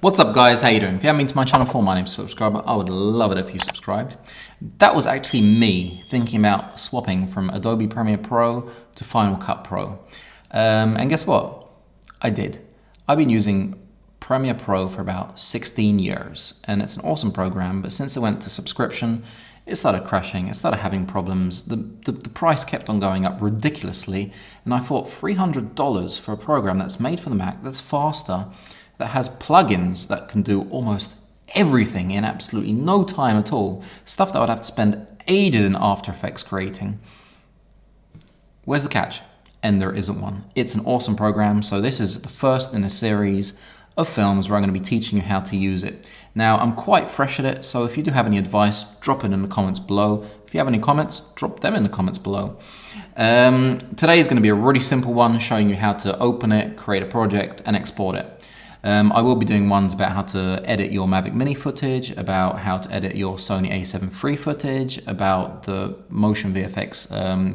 What's up guys, how you doing? If you haven't been to my channel before, my name's Subscriber. I would love it if you subscribed. That was actually me thinking about swapping from Adobe Premiere Pro to Final Cut Pro. And guess what? I did. I've been using Premiere Pro for about 16 years and it's an awesome program, but since it went to subscription, it started crashing, it started having problems. The price kept on going up ridiculously, and I thought $300 for a program that's made for the Mac, that's faster, that has plugins that can do almost everything in absolutely no time at all, stuff that I would have to spend ages in After Effects creating. Where's the catch? And there isn't one. It's an awesome program, so this is the first in a series of films where I'm going to be teaching you how to use it. Now, I'm quite fresh at it, so if you do have any advice, drop it in the comments below. If you have any comments, drop them in the comments below. Today is going to be a really simple one, showing you how to open it, create a project, and export it. I will be doing ones about how to edit your Mavic Mini footage, about how to edit your Sony a7 III footage, about the Motion VFX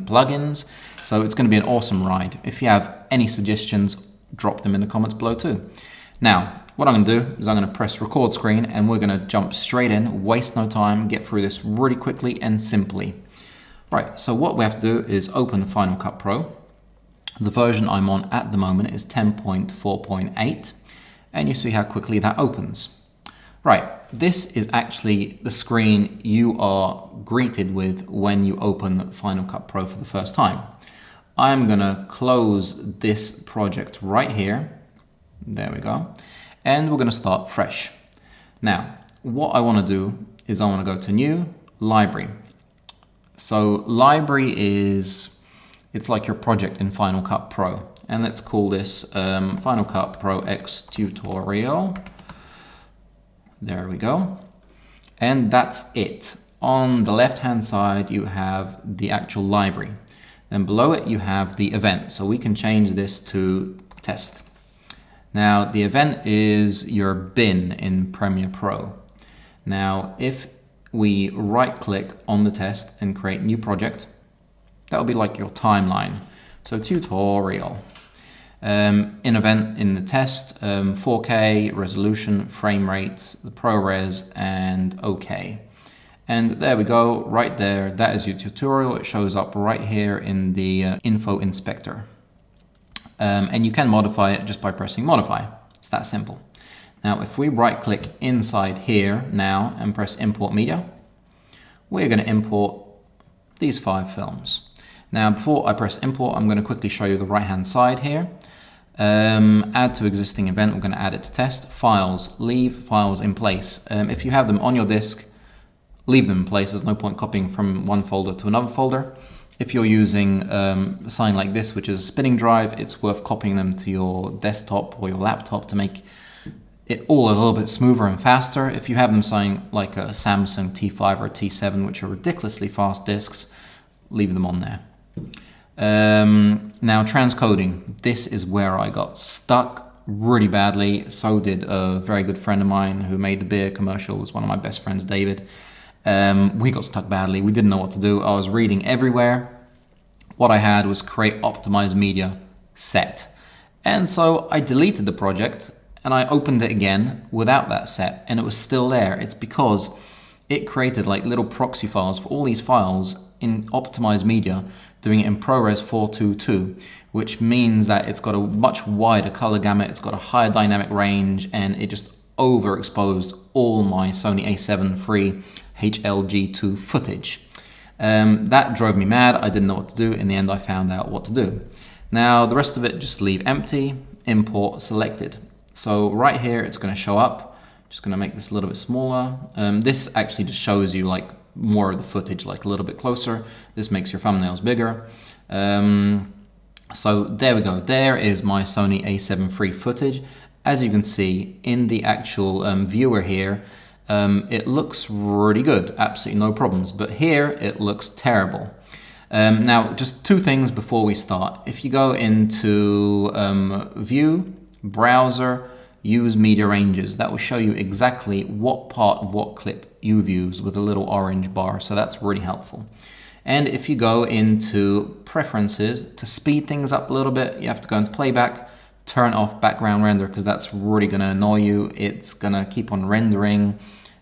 plugins. So it's going to be an awesome ride. If you have any suggestions, drop them in the comments below too. Now, what I'm going to do is I'm going to press record screen and we're going to jump straight in, waste no time, get through this really quickly and simply. Right, so what we have to do is open Final Cut Pro. The version I'm on at the moment is 10.4.8. And you see how quickly that opens. Right, this is actually the screen you are greeted with when you open Final Cut Pro for the first time. I'm gonna close this project right here. There we go. And we're gonna start fresh. Now, what I wanna do is I wanna go to New, Library. So library it's like your project in Final Cut Pro. And let's call this Final Cut Pro X Tutorial. There we go. And that's it. On the left-hand side, you have the actual library. Then below it, you have the event. So we can change this to test. Now, the event is your bin in Premiere Pro. Now, if we right-click on the test and create new project, that'll be like your timeline. So tutorial. In event in the test, 4K, resolution, frame rate, the ProRes, and OK. And there we go, right there, that is your tutorial. It shows up right here in the info inspector. And you can modify it just by pressing modify. It's that simple. Now, if we right click inside here now and press import media, we're going to import these 5 films. Now, before I press import, I'm going to quickly show you the right-hand side here. Add to existing event, we're going to add it to test. Files, leave files in place. If you have them on your disk, leave them in place. There's no point copying from one folder to another folder. If you're using something like this, which is a spinning drive, it's worth copying them to your desktop or your laptop to make it all a little bit smoother and faster. If you have them something like a Samsung T5 or a T7, which are ridiculously fast disks, leave them on there. Now transcoding, this is where I got stuck really badly. So did a very good friend of mine who made the beer commercial, was one of my best friends, David. We got stuck badly, we didn't know what to do. I was reading everywhere. What I had was create optimized media set. And so I deleted the project and I opened it again without that set and it was still there. It's because it created like little proxy files for all these files in optimized media, doing it in ProRes 422, which means that it's got a much wider color gamut, it's got a higher dynamic range, and it just overexposed all my Sony a7 III HLG2 footage. That drove me mad. I didn't know what to do. In the end, I found out what to do. Now, the rest of it, just leave empty, import selected. So right here, it's going to show up. Just going to make this a little bit smaller. This actually just shows you like more of the footage, like a little bit closer. This makes your thumbnails bigger. So there we go. There is my Sony a7 III footage. As you can see in the actual viewer here, it looks really good, absolutely no problems. But here it looks terrible. Now, just 2 things before we start. If you go into View, Browser, Use Media Ranges, that will show you exactly what part of what clip you've used with a little orange bar, so that's really helpful. And if you go into Preferences, to speed things up a little bit, you have to go into Playback, turn off background render because that's really going to annoy you. It's going to keep on rendering,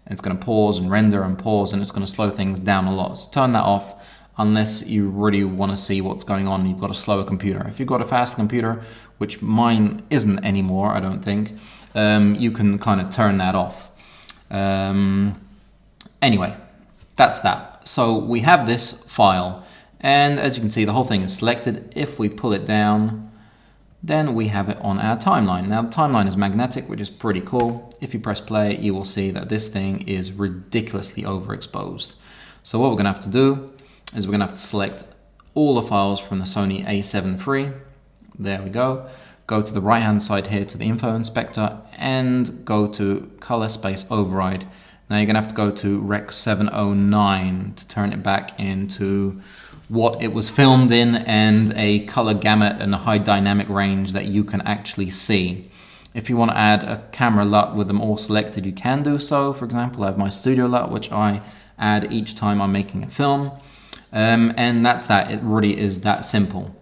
it's going to pause and render and pause, and it's going to slow things down a lot. So turn that off unless you really want to see what's going on and you've got a slower computer. If you've got a faster computer, which mine isn't anymore, I don't think, you can kind of turn that off. Anyway, that's that. So we have this file, and as you can see, the whole thing is selected. If we pull it down, then we have it on our timeline. Now the timeline is magnetic, which is pretty cool. If you press play, you will see that this thing is ridiculously overexposed. So what we're gonna have to do is we're gonna have to select all the files from the Sony A7 III. There we go. Go to the right hand side here to the info inspector and go to color space override. Now you're gonna have to go to Rec 709 to turn it back into what it was filmed in and a color gamut and a high dynamic range that you can actually see. If you want to add a camera LUT with them all selected, you can do so. For example, I have my studio LUT, which I add each time I'm making a film. And that's that. It really is that simple.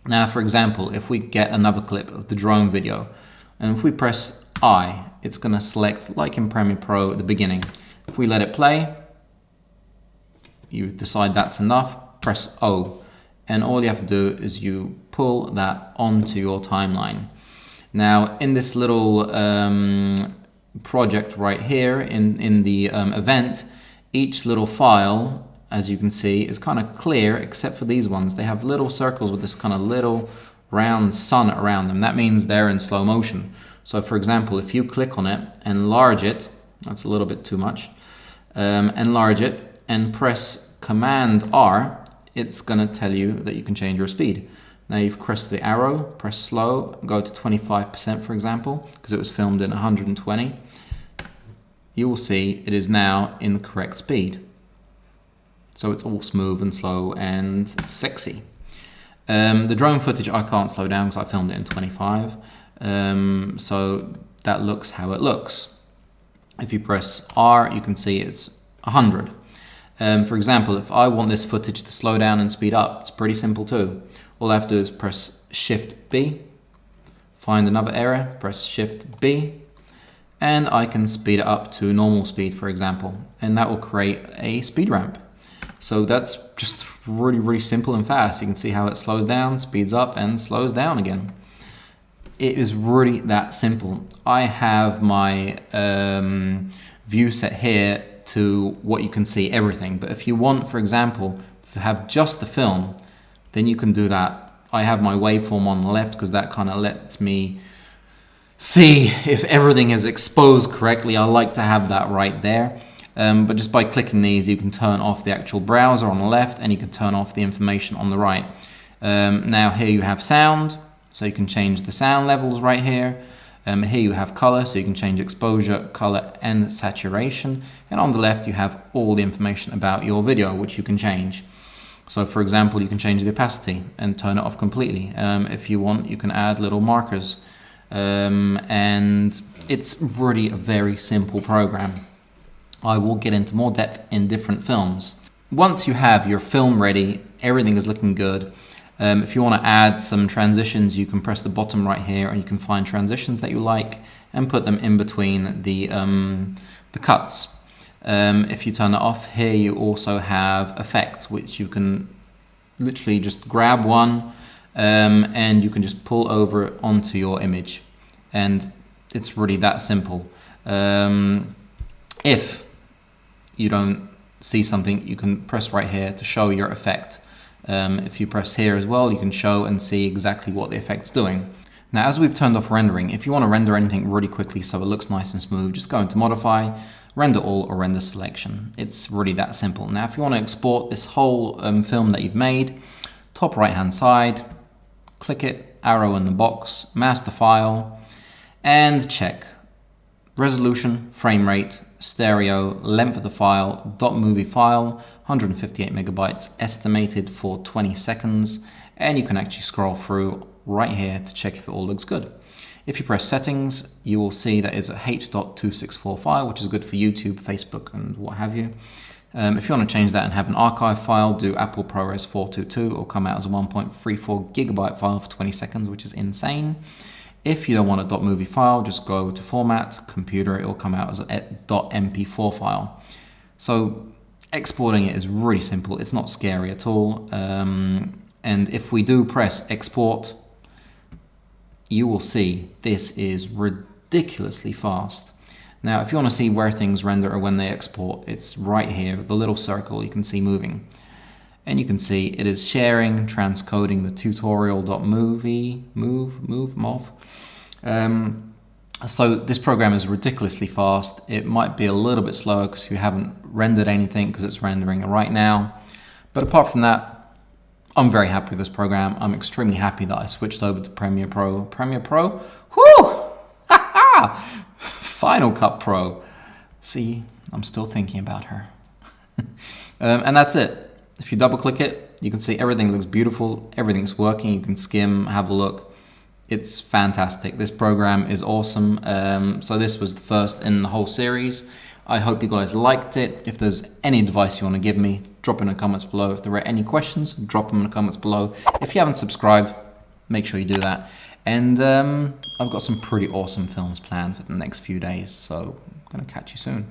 Now, for example, if we get another clip of the drone video, and if we press I, it's going to select, like in Premiere Pro at the beginning. If we let it play, you decide that's enough, press O, and all you have to do is you pull that onto your timeline. Now, in this little project right here, in the event, each little file, as you can see, is kind of clear, except for these ones. They have little circles with this kind of little round sun around them. That means they're in slow motion. So for example, if you click on it, enlarge it, that's a little bit too much, enlarge it and press Command R, it's going to tell you that you can change your speed. Now you've pressed the arrow, press slow, go to 25% for example, because it was filmed in 120. You will see it is now in the correct speed. So it's all smooth and slow and sexy. The drone footage I can't slow down because I filmed it in 25. So that looks how it looks. If you press R, you can see it's 100. For example, if I want this footage to slow down and speed up, it's pretty simple too. All I have to do is press Shift B, find another area, press Shift B, and I can speed it up to normal speed, for example, and that will create a speed ramp. So that's just really, really simple and fast. You can see how it slows down, speeds up, and slows down again. It is really that simple. I have my view set here to what you can see everything, but if you want, for example, to have just the film, then you can do that. I have my waveform on the left because that kind of lets me see if everything is exposed correctly. I like to have that right there. But just by clicking these, you can turn off the actual browser on the left and you can turn off the information on the right. Now here you have sound, so you can change the sound levels right here. Here you have color, so you can change exposure, color, and saturation. And on the left, you have all the information about your video, which you can change. So for example, you can change the opacity and turn it off completely. If you want, you can add little markers. And it's really a very simple program. I will get into more depth in different films. Once you have your film ready, everything is looking good. If you want to add some transitions, you can press the bottom right here and you can find transitions that you like and put them in between the cuts. If you turn it off, here you also have effects, which you can literally just grab one and you can just pull over it onto your image. And it's really that simple. If you don't see something, you can press right here to show your effect. If you press here as well, you can show and see exactly what the effect's doing. Now, as we've turned off rendering, if you want to render anything really quickly so it looks nice and smooth, just go into Modify, Render All, or Render Selection. It's really that simple. Now, if you want to export this whole film that you've made, top right-hand side, click it, arrow in the box, master file, and check resolution, frame rate, stereo, length of the file, .movie file, 158 megabytes, estimated for 20 seconds, and you can actually scroll through right here to check if it all looks good. If you press settings, you will see that it's a H.264 file, which is good for YouTube, Facebook, and what have you. If you want to change that and have an archive file, do Apple ProRes 422, or come out as a 1.34 gigabyte file for 20 seconds, which is insane. If you don't want a .movie file, just go to Format, Computer, it will come out as a .mp4 file. So exporting it is really simple, it's not scary at all. And if we do press Export, you will see this is ridiculously fast. Now, if you want to see where things render or when they export, it's right here, the little circle you can see moving. And you can see it is sharing, transcoding the tutorial.movie, mov. So this program is ridiculously fast. It might be a little bit slower because you haven't rendered anything because it's rendering right now. But apart from that, I'm very happy with this program. I'm extremely happy that I switched over to Premiere Pro. Premiere Pro, whoo! Final Cut Pro. See, I'm still thinking about her. And that's it. If you double click it, you can see everything looks beautiful, everything's working, you can skim, have a look. It's fantastic. This program is awesome. So this was the first in the whole series. I hope you guys liked it. If there's any advice you want to give me, drop in the comments below. If there are any questions, drop them in the comments below. If you haven't subscribed, make sure you do that. And I've got some pretty awesome films planned for the next few days, so I'm gonna catch you soon.